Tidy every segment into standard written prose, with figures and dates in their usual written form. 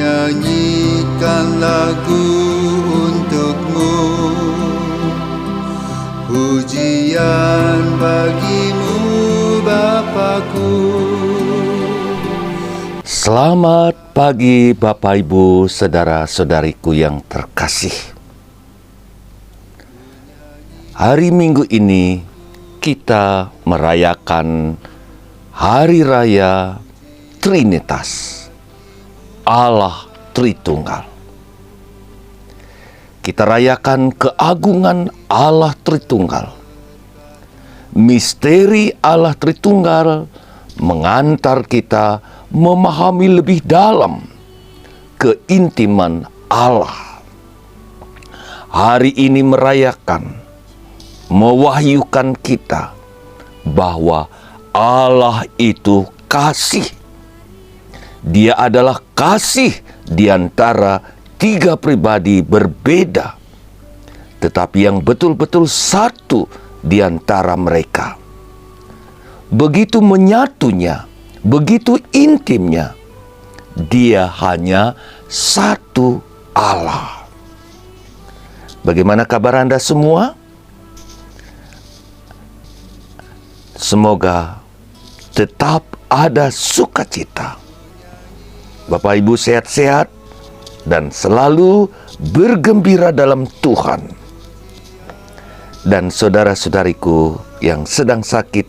nyanyikan lagu untukmu, pujian bagimu Bapakku. Selamat pagi Bapak Ibu, saudara-saudariku yang terkasih. Hari Minggu ini kita merayakan Hari Raya Trinitas, Allah Tritunggal. Kita rayakan keagungan Allah Tritunggal. Misteri Allah Tritunggal mengantar kita memahami lebih dalam keintiman Allah. Hari ini merayakan, mewahyukan kita bahwa Allah itu kasih. Dia adalah kasih di antara tiga pribadi berbeda, tetapi yang betul-betul satu di antara mereka. Begitu menyatunya, begitu intimnya, Dia hanya satu Allah. Bagaimana kabar Anda semua? Semoga tetap ada sukacita. Bapak Ibu sehat-sehat dan selalu bergembira dalam Tuhan. Dan saudara-saudariku yang sedang sakit,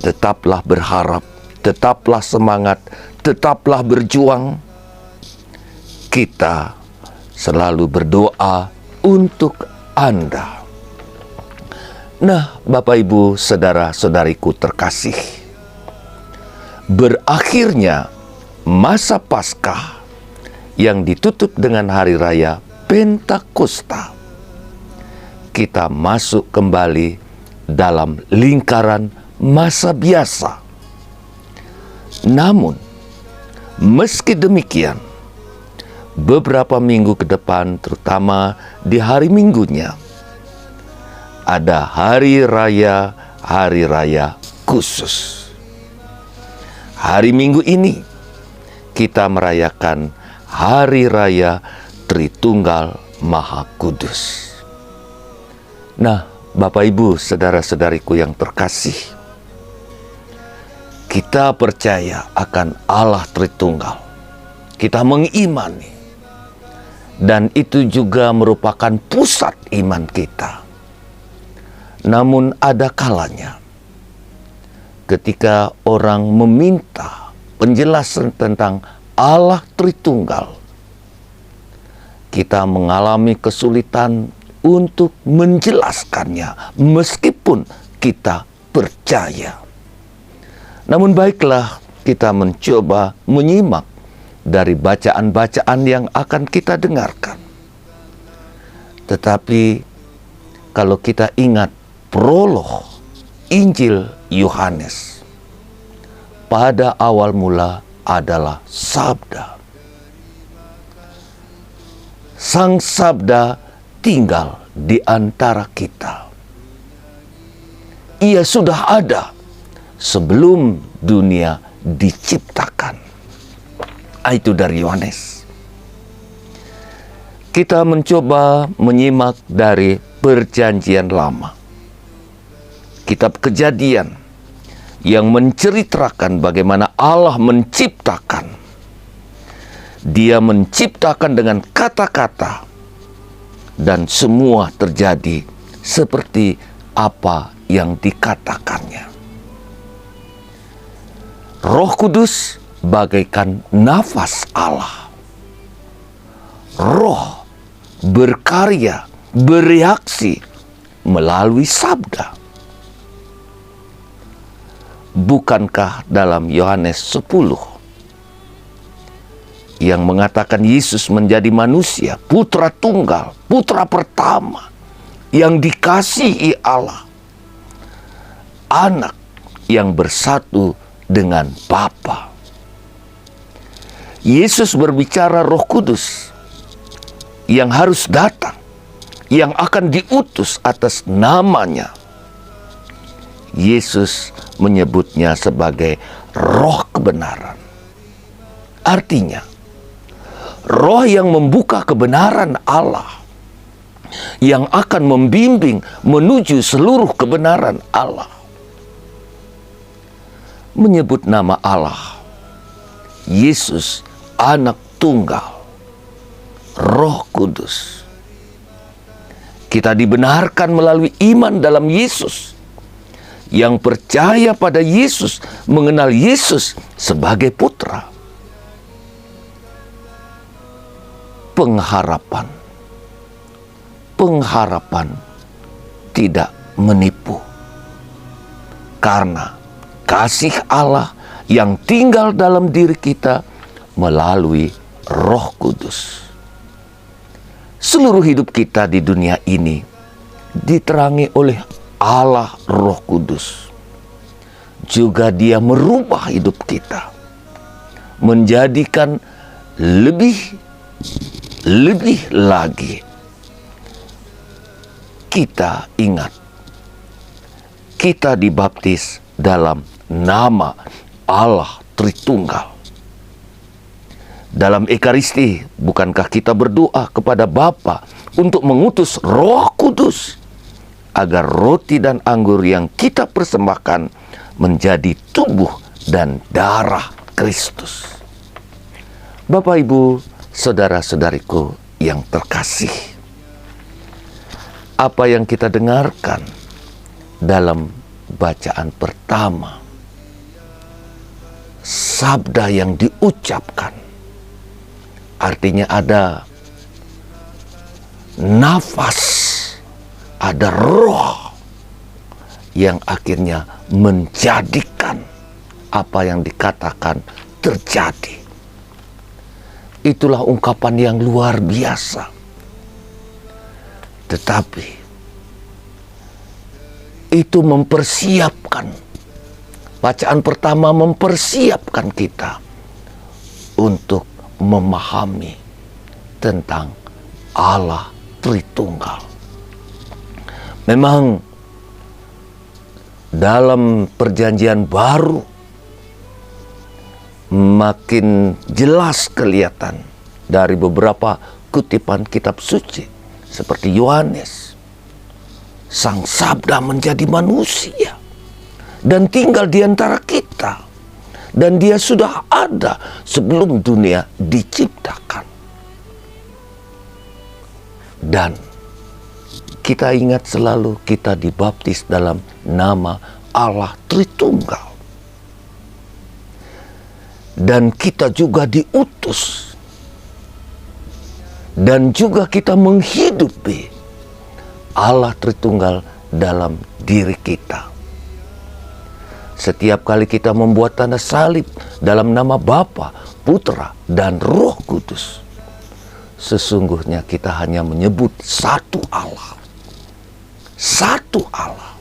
tetaplah berharap, tetaplah semangat, tetaplah berjuang. Kita selalu berdoa untuk Anda. Nah, Bapak Ibu, saudara-saudariku terkasih, berakhirnya masa Paskah yang ditutup dengan hari raya Pentakosta, kita masuk kembali dalam lingkaran masa biasa. Namun, meski demikian, beberapa minggu ke depan, terutama di hari Minggunya, ada hari raya khusus. Hari Minggu ini kita merayakan Hari Raya Tritunggal Maha Kudus. Nah, Bapak Ibu, saudara-saudariku yang terkasih, kita percaya akan Allah Tritunggal. Kita mengimani. Dan itu juga merupakan pusat iman kita. Namun ada kalanya ketika orang meminta penjelasan tentang Allah Tritunggal, kita mengalami kesulitan untuk menjelaskannya meskipun kita percaya. Namun baiklah, kita mencoba menyimak dari bacaan-bacaan yang akan kita dengarkan. Tetapi kalau kita ingat prolog Injil Yohanes, pada awal mula adalah Sabda. Sang Sabda tinggal di antara kita. Ia sudah ada sebelum dunia diciptakan. Itu dari Yohanes. Kita mencoba menyimak dari Perjanjian Lama, kitab Kejadian, yang menceritakan bagaimana Allah menciptakan. Dia menciptakan dengan kata-kata, dan semua terjadi seperti apa yang dikatakannya. Roh Kudus bagaikan nafas Allah. Roh berkarya, bereaksi melalui sabda. Bukankah dalam Yohanes 10 yang mengatakan Yesus menjadi manusia, putra tunggal, putra pertama yang dikasihi Allah, anak yang bersatu dengan Bapa. Yesus berbicara Roh Kudus yang harus datang, yang akan diutus atas namanya. Yesus menyebutnya sebagai roh kebenaran. Artinya, Roh yang membuka kebenaran Allah, yang akan membimbing menuju seluruh kebenaran Allah. Menyebut nama Allah, Yesus, Anak Tunggal, Roh Kudus. Kita dibenarkan melalui iman dalam Yesus. Yang percaya pada Yesus mengenal Yesus sebagai Putra. Pengharapan tidak menipu. Karena kasih Allah yang tinggal dalam diri kita melalui Roh Kudus. Seluruh hidup kita di dunia ini diterangi oleh Allah Roh Kudus. Juga Dia merubah hidup kita, menjadikan lebih lagi. Kita ingat, kita dibaptis dalam nama Allah Tritunggal. Dalam Ekaristi, bukankah kita berdoa kepada Bapa untuk mengutus Roh Kudus agar roti dan anggur yang kita persembahkan menjadi tubuh dan darah Kristus. Bapak, Ibu, saudara-saudariku yang terkasih, apa yang kita dengarkan dalam bacaan pertama, sabda yang diucapkan, artinya ada nafas, ada roh yang akhirnya menjadikan apa yang dikatakan terjadi. Itulah ungkapan yang luar biasa. Tetapi itu mempersiapkan, bacaan pertama mempersiapkan kita untuk memahami tentang Allah Tritunggal. Memang dalam perjanjian baru makin jelas kelihatan dari beberapa kutipan kitab suci seperti Yohanes. Sang Sabda menjadi manusia dan tinggal di antara kita. Dan Dia sudah ada sebelum dunia diciptakan. Dan kita ingat selalu kita dibaptis dalam nama Allah Tritunggal. Dan kita juga diutus. Dan juga kita menghidupi Allah Tritunggal dalam diri kita. Setiap kali kita membuat tanda salib dalam nama Bapa, Putra, dan Roh Kudus, sesungguhnya kita hanya menyebut satu Allah. Satu Allah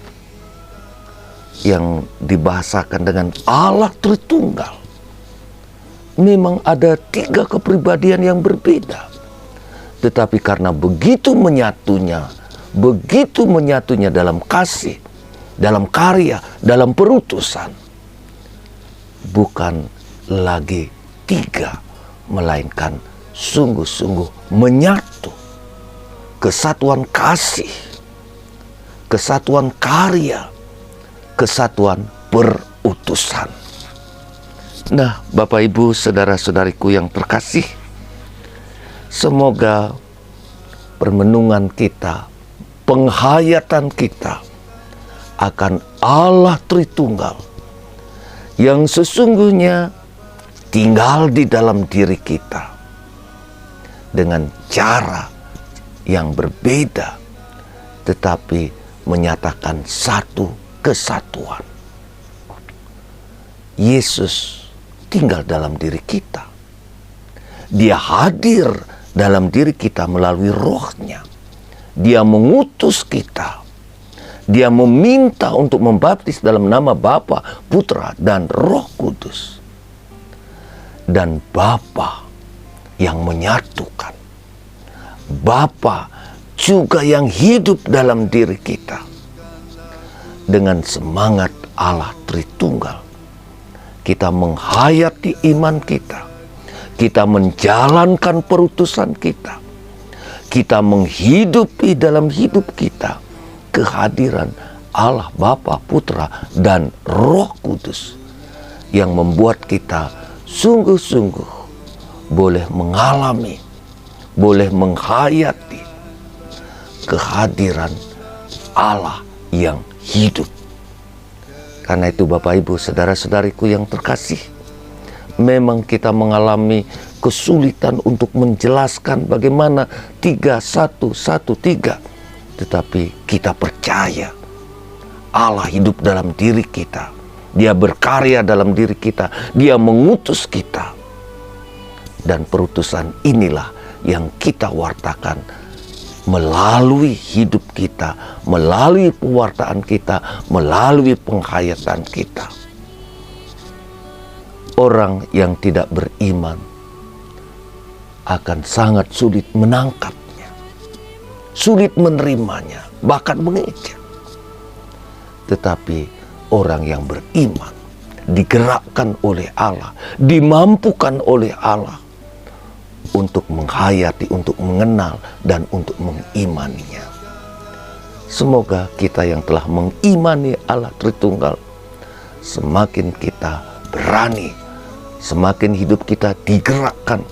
yang dibahasakan dengan Allah Tritunggal. Memang ada 3 kepribadian yang berbeda. Tetapi karena begitu menyatunya dalam kasih, dalam karya, dalam perutusan, bukan lagi 3, melainkan sungguh-sungguh menyatu. Kesatuan kasih, kesatuan karya, kesatuan perutusan. Nah, Bapak Ibu, saudara-saudariku yang terkasih, semoga permenungan kita, penghayatan kita akan Allah Tritunggal yang sesungguhnya tinggal di dalam diri kita dengan cara yang berbeda, tetapi menyatakan satu kesatuan. Yesus tinggal dalam diri kita. Dia hadir dalam diri kita melalui Roh-Nya. Dia mengutus kita. Dia meminta untuk membaptis dalam nama Bapa, Putra, dan Roh Kudus. Dan Bapa yang menyatukan. Bapa juga yang hidup dalam diri kita. Dengan semangat Allah Tritunggal, kita menghayati iman kita. kita menjalankan perutusan kita, kita menghidupi dalam hidup kita kehadiran Allah Bapa, Putra, dan Roh Kudus yang membuat kita sungguh-sungguh boleh mengalami, boleh menghayati kehadiran Allah yang hidup. Karena itu Bapak Ibu, saudara-saudariku yang terkasih, memang kita mengalami kesulitan untuk menjelaskan bagaimana 3-1-1-3. Tetapi kita percaya Allah hidup dalam diri kita. Dia berkarya dalam diri kita. Dia mengutus kita. Dan perutusan inilah yang kita wartakan melalui hidup kita, melalui pewartaan kita, melalui penghayatan kita. Orang yang tidak beriman akan sangat sulit menangkapnya, sulit menerimanya, bahkan mengejek. Tetapi orang yang beriman digerakkan oleh Allah, dimampukan oleh Allah untuk menghayati, untuk mengenal, dan untuk mengimaninya. Semoga kita yang telah mengimani Allah Tritunggal, semakin kita berani, semakin hidup kita digerakkan,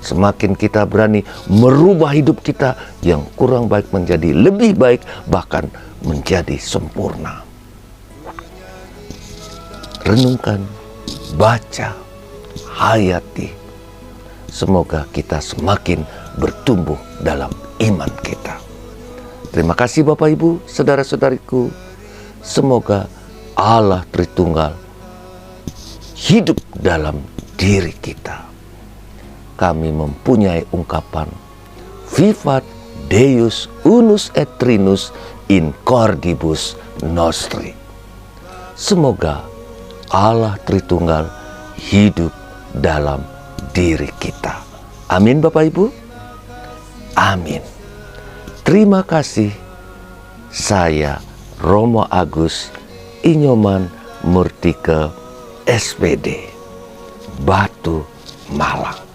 semakin kita berani merubah hidup kita yang kurang baik menjadi lebih baik, bahkan menjadi sempurna. Renungkan, baca, hayati. Semoga kita semakin bertumbuh dalam iman kita. Terima kasih Bapak Ibu, saudara-saudariku. Semoga Allah Tritunggal hidup dalam diri kita. Kami mempunyai ungkapan Vivat Deus unus et trinus in cordibus nostri. Semoga Allah Tritunggal hidup dalam diri kita. Amin Bapak Ibu. Amin. Terima kasih. Saya Romo Agus Inyoman Murtike SPD, Batu Malang.